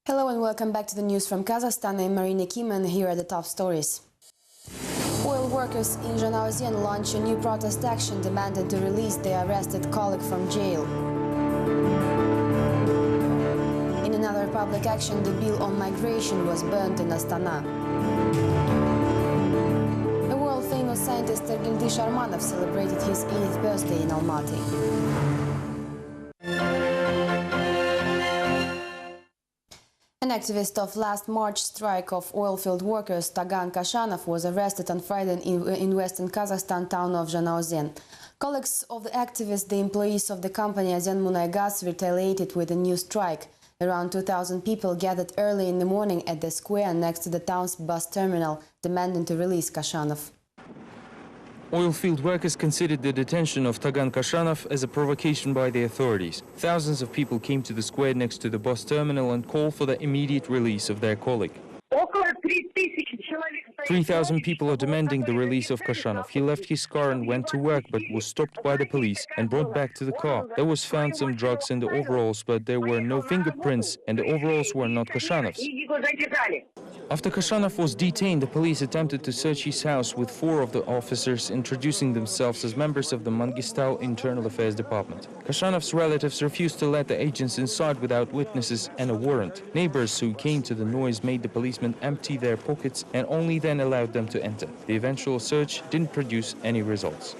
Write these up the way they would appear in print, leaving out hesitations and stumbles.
Hello and welcome back to the news from Kazakhstan. I'm Marina Kim and here are the top stories. Oil workers in Zhanaozen launched a new protest action demanding to release their arrested colleague from jail. In another public action, the bill on migration was burned in Astana. A world-famous scientist Sergei Sharmanov celebrated his 80th birthday in Almaty. An activist of last March strike of oilfield workers, Tagan Kashanov, was arrested on Friday in western Kazakhstan town of Zhanaozen. Colleagues of the activist, the employees of the company Azyanmunaygas, retaliated with a new strike. Around 2,000 people gathered early in the morning at the square next to the town's bus terminal, demanding to release Kashanov. Oilfield workers considered the detention of Tagan Kashanov as a provocation by the authorities. Thousands of people came to the square next to the bus terminal and called for the immediate release of their colleague. 3,000 people are demanding the release of Kashanov. He left his car and went to work, but was stopped by the police and brought back to the car. There was found some drugs in the overalls, but there were no fingerprints, and the overalls were not Kashanov's. After Kashanov was detained, the police attempted to search his house with 4 of the officers introducing themselves as members of the Mangistau Internal Affairs Department. Kashanov's relatives refused to let the agents inside without witnesses and a warrant. Neighbors who came to the noise made the policemen empty their pockets and only then allowed them to enter. The eventual search didn't produce any results.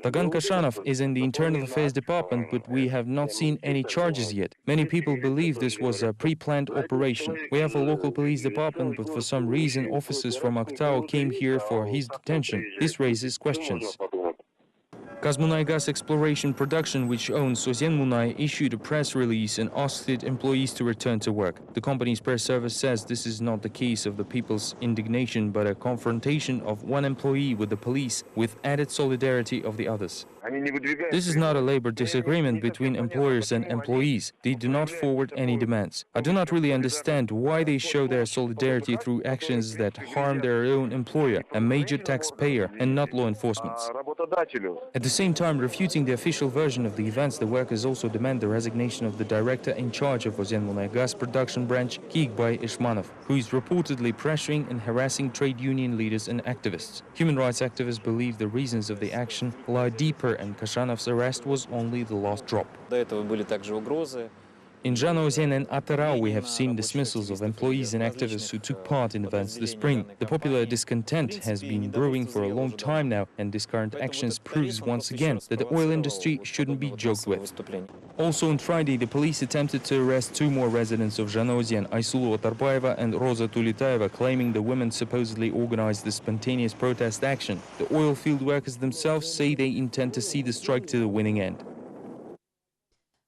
Tagan Kashanov is in the Internal Affairs Department, but we have not seen any charges yet. Many people believe this was a pre-planned operation. We have a local police department, but for some reason officers from Aktau came here for his detention. This raises questions. Kazmunaygas Exploration Production, which owns Azyanmunay, issued a press release and asked its employees to return to work. The company's press service says this is not the case of the people's indignation, but a confrontation of one employee with the police with added solidarity of the others. This is not a labor disagreement between employers and employees. They do not forward any demands. I do not really understand why they show their solidarity through actions that harm their own employer, a major taxpayer, and not law enforcement. At the same time, refuting the official version of the events, the workers also demand the resignation of the director in charge of Azyanmunaygas production branch, Kigbai Ishmanov, who is reportedly pressuring and harassing trade union leaders and activists. Human rights activists believe the reasons of the action lie deeper, and Kashanov's arrest was only the last drop. In Zhanaozen and Atarau, we have seen dismissals of employees and activists who took part in events this spring. The popular discontent has been brewing for a long time now, and this current actions proves once again that the oil industry shouldn't be joked with. Also on Friday, the police attempted to arrest 2 more residents of Zhanaozen, Aysulu Otarbayeva and Roza Tulitaeva, claiming the women supposedly organized the spontaneous protest action. The oil field workers themselves say they intend to see the strike to the winning end.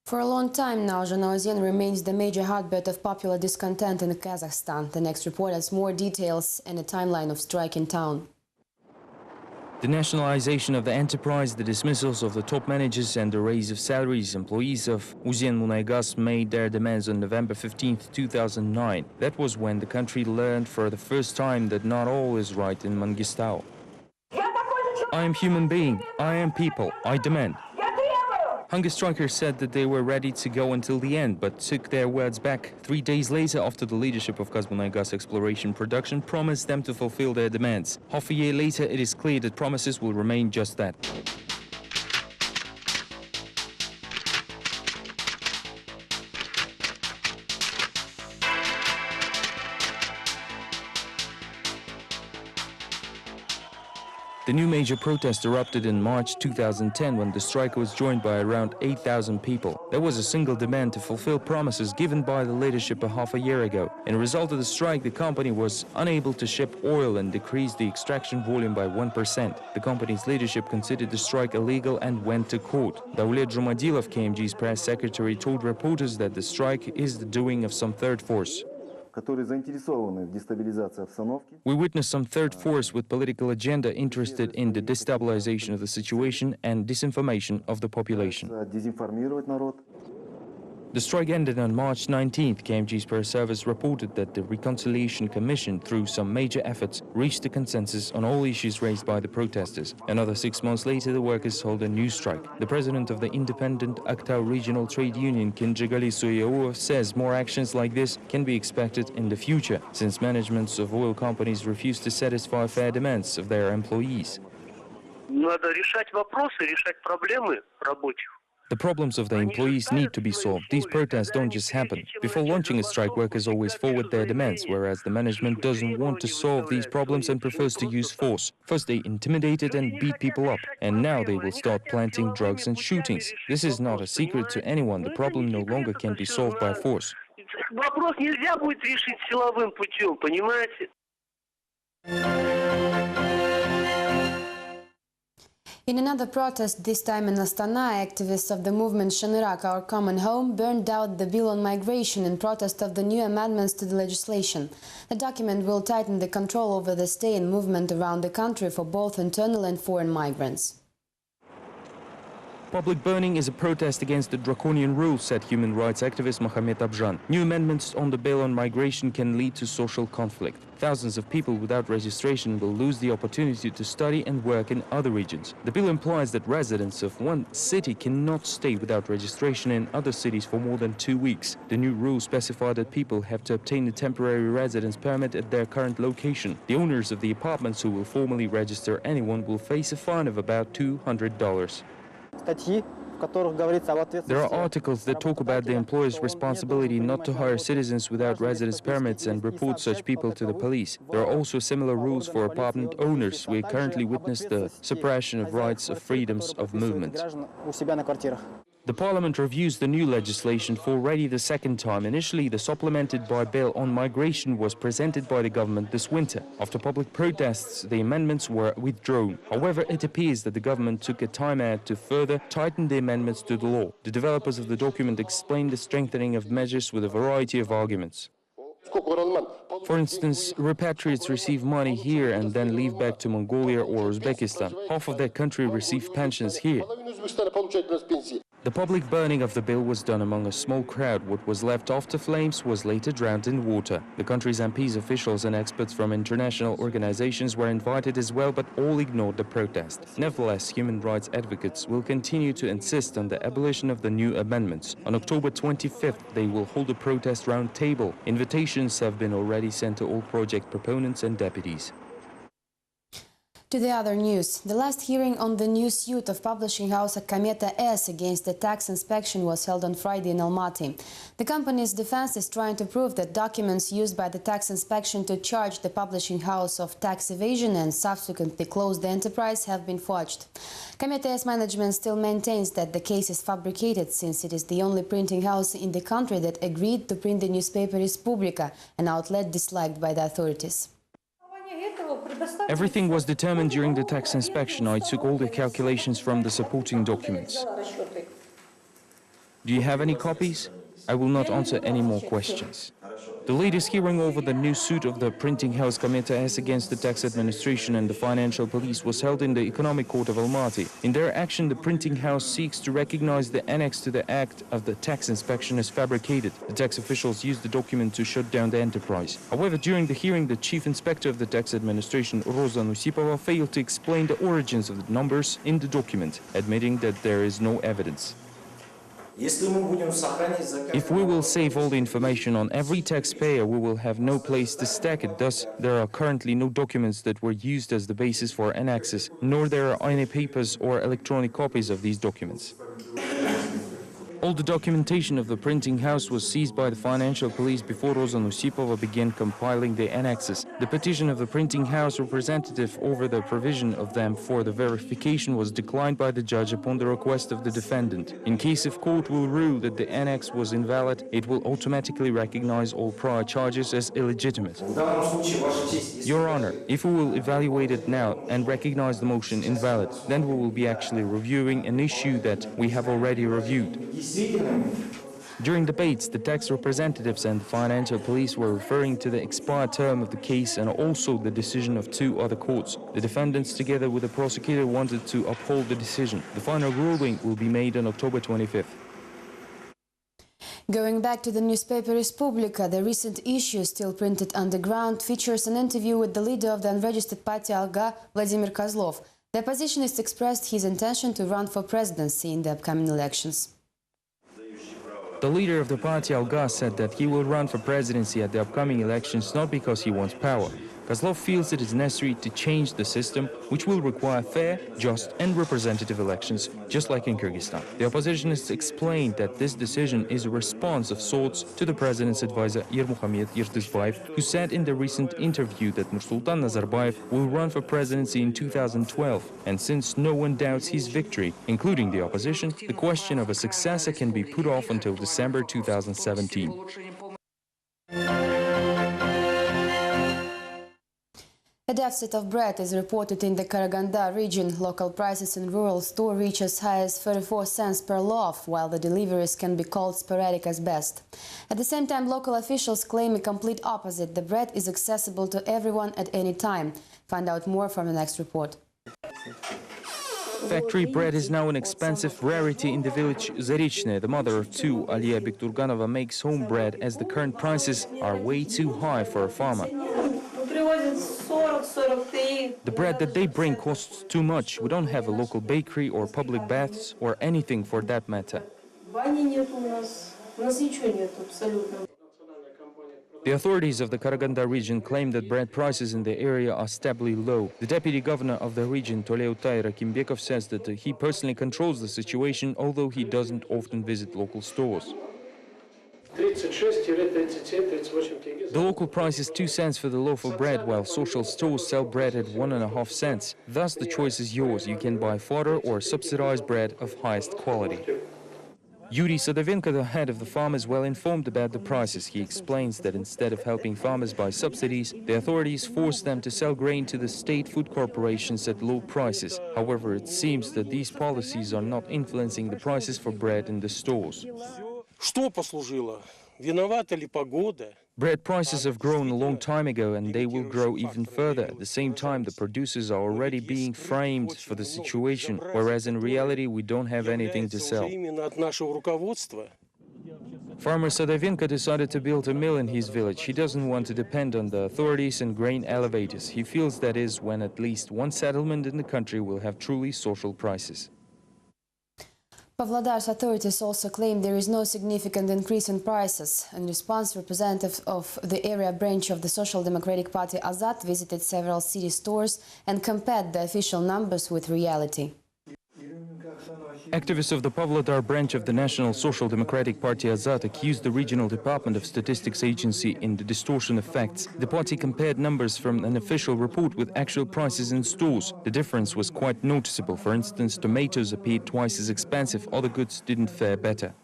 For a long time now, Zhanaozen remains the major hotbed of popular discontent in Kazakhstan. The next report has more details and a timeline of strike in town. The nationalization of the enterprise, the dismissals of the top managers and the raise of salaries. Employees of Azyanmunaygas made their demands on November 15, 2009. That was when the country learned for the first time that not all is right in Mangistau. I am human being. I am people. I demand. Hunger strikers said that they were ready to go until the end, but took their words back 3 days later after the leadership of Kazmunaygas Exploration Production promised them to fulfill their demands. Half a year later, it is clear that promises will remain just that. The new major protest erupted in March 2010 when the strike was joined by around 8,000 people. There was a single demand to fulfill promises given by the leadership a half a year ago. In a result of the strike, the company was unable to ship oil and decreased the extraction volume by 1%. The company's leadership considered the strike illegal and went to court. Davlet Jumadilov, KMG's press secretary, told reporters that the strike is the doing of some third force. We witnessed some third force with political agenda interested in the destabilization of the situation and disinformation of the population. The strike ended on March 19th. KMG's press service reported that the Reconciliation Commission, through some major efforts, reached a consensus on all issues raised by the protesters. Another 6 months later, the workers hold a new strike. The president of the independent Aktau Regional Trade Union, Kinjagali Soyeoov, says more actions like this can be expected in the future, since managements of oil companies refuse to satisfy fair demands of their employees. Надо решать вопросы, решать проблемы рабочих. The problems of the employees need to be solved. These protests don't just happen. Before launching a strike, workers always forward their demands, whereas the management doesn't want to solve these problems and prefers to use force. First they intimidated and beat people up, and now they will start planting drugs and shootings. This is not a secret to anyone. The problem no longer can be solved by force. Вопрос нельзя будет решить силовым путем, понимаете? In another protest, this time in Astana, activists of the movement Shanirak, Our Common Home, burned out the bill on migration in protest of the new amendments to the legislation. The document will tighten the control over the stay and movement around the country for both internal and foreign migrants. Public burning is a protest against the draconian rules, said human rights activist Mohamed Abjan. New amendments on the bill on migration can lead to social conflict. Thousands of people without registration will lose the opportunity to study and work in other regions. The bill implies that residents of one city cannot stay without registration in other cities for more than 2 weeks. The new rules specify that people have to obtain a temporary residence permit at their current location. The owners of the apartments who will formally register anyone will face a fine of about $200. There are articles that talk about the employer's responsibility not to hire citizens without residence permits and report such people to the police. There are also similar rules for apartment owners. We currently witness the suppression of rights of freedoms of movement. The parliament reviews the new legislation for already the second time. Initially, the supplemented by bill on migration was presented by the government this winter. After public protests, the amendments were withdrawn. However, it appears that the government took a time out to further tighten the amendments to the law. The developers of the document explained the strengthening of measures with a variety of arguments. For instance, repatriates receive money here and then leave back to Mongolia or Uzbekistan. Half of their country receive pensions here. The public burning of the bill was done among a small crowd. What was left after flames was later drowned in water. The country's MPs, officials and experts from international organizations were invited as well, but all ignored the protest. Nevertheless, human rights advocates will continue to insist on the abolition of the new amendments. On October 25th, they will hold a protest round table. Invitations have been already sent to all project proponents and deputies. To the other news, the last hearing on the new suit of publishing house Kometa S against the tax inspection was held on Friday in Almaty. The company's defense is trying to prove that documents used by the tax inspection to charge the publishing house of tax evasion and subsequently close the enterprise have been forged. Kometa S management still maintains that the case is fabricated, since it is the only printing house in the country that agreed to print the newspaper Respublika, an outlet disliked by the authorities. Everything was determined during the tax inspection. I took all the calculations from the supporting documents. Do you have any copies? I will not answer any more questions. The latest hearing over the new suit of the printing house Kometa S against the tax administration and the financial police was held in the Economic Court of Almaty. In their action, the printing house seeks to recognize the annex to the act of the tax inspection as fabricated. The tax officials used the document to shut down the enterprise. However, during the hearing, the chief inspector of the tax administration, Roza Nusipova, failed to explain the origins of the numbers in the document, admitting that there is no evidence. If we will save all the information on every taxpayer, we will have no place to stack it. Thus, there are currently no documents that were used as the basis for annexes, nor there are any papers or electronic copies of these documents. All the documentation of the printing house was seized by the financial police before Roza Nusipova began compiling the annexes. The petition of the printing house representative over the provision of them for the verification was declined by the judge upon the request of the defendant. In case if court will rule that the annex was invalid, it will automatically recognize all prior charges as illegitimate. Your Honor, if we will evaluate it now and recognize the motion invalid, then we will be actually reviewing an issue that we have already reviewed. During debates, the tax representatives and the financial police were referring to the expired term of the case and also the decision of 2 other courts. The defendants, together with the prosecutor, wanted to uphold the decision. The final ruling will be made on October 25th. Going back to the newspaper Respublika, the recent issue, still printed underground, features an interview with the leader of the unregistered party Alga, Vladimir Kozlov. The oppositionist expressed his intention to run for presidency in the upcoming elections. The leader of the party Alga said that he will run for presidency at the upcoming elections not because he wants power. Kozlov feels it is necessary to change the system, which will require fair, just and representative elections, just like in Kyrgyzstan. The oppositionists explained that this decision is a response of sorts to the president's advisor Yermuhamed Yildizoyev, who said in the recent interview that Nursultan Nazarbayev will run for presidency in 2012. And since no one doubts his victory, including the opposition, the question of a successor can be put off until December 2017. A deficit of bread is reported in the Karaganda region. Local prices in rural store reach as high as 34 cents per loaf, while the deliveries can be called sporadic at best. At the same time, local officials claim a complete opposite. The bread is accessible to everyone at any time. Find out more from the next report. Factory bread is now an expensive rarity in the village Zarichne. The mother of two, Aliya Bekturganova, makes home bread as the current prices are way too high for a farmer. The bread that they bring costs too much. We don't have a local bakery or public baths or anything for that matter. The authorities of the Karaganda region claim that bread prices in the area are stably low. The deputy governor of the region, Toleutai Rakimbekov, says that he personally controls the situation, although he doesn't often visit local stores. The local price is 2 cents for the loaf of bread, while social stores sell bread at 1.5 cents. Thus, the choice is yours. You can buy fodder or subsidized bread of highest quality. Yuri Sadovenko, the head of the farm, is well informed about the prices. He explains that instead of helping farmers by subsidies, the authorities force them to sell grain to the state food corporations at low prices. However, it seems that these policies are not influencing the prices for bread in the stores. Bread prices have grown a long time ago, and they will grow even further. At the same time, the producers are already being framed for the situation, whereas in reality we don't have anything to sell. Farmer Sadovenko decided to build a mill in his village. He doesn't want to depend on the authorities and grain elevators. He feels that is when at least one settlement in the country will have truly social prices. Pavlodar's authorities also claim there is no significant increase in prices. In response, representatives of the area branch of the Social Democratic Party Azat visited several city stores and compared the official numbers with reality. Activists of the Pavlodar branch of the National Social Democratic Party Azat accused the Regional Department of Statistics Agency in the distortion of facts. The party compared numbers from an official report with actual prices in stores. The difference was quite noticeable. For instance, tomatoes appeared twice as expensive, other goods didn't fare better.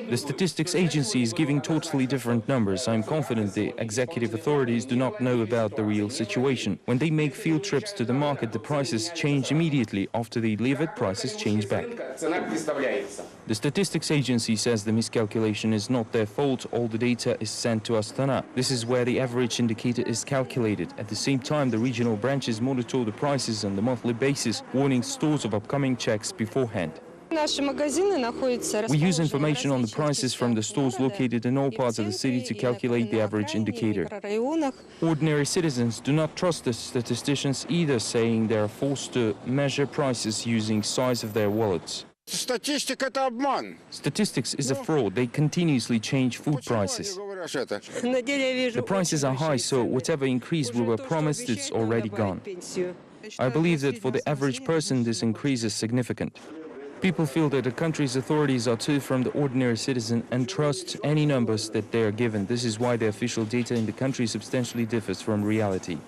The statistics agency is giving totally different numbers. I'm confident the executive authorities do not know about the real situation. When they make field trips to the market, the prices change immediately. After they leave it, prices change back. The statistics agency says the miscalculation is not their fault. All the data is sent to Astana. This is where the average indicator is calculated. At the same time, the regional branches monitor the prices on the monthly basis, warning stores of upcoming checks beforehand. We use information on the prices from the stores located in all parts of the city to calculate the average indicator. Ordinary citizens do not trust the statisticians either, saying they are forced to measure prices using size of their wallets. Statistics is a fraud. They continuously change food prices. The prices are high, so whatever increase we were promised, it's already gone. I believe that for the average person, this increase is significant. People feel that the country's authorities are too from the ordinary citizen and trust any numbers that they are given. This is why the official data in the country substantially differs from reality.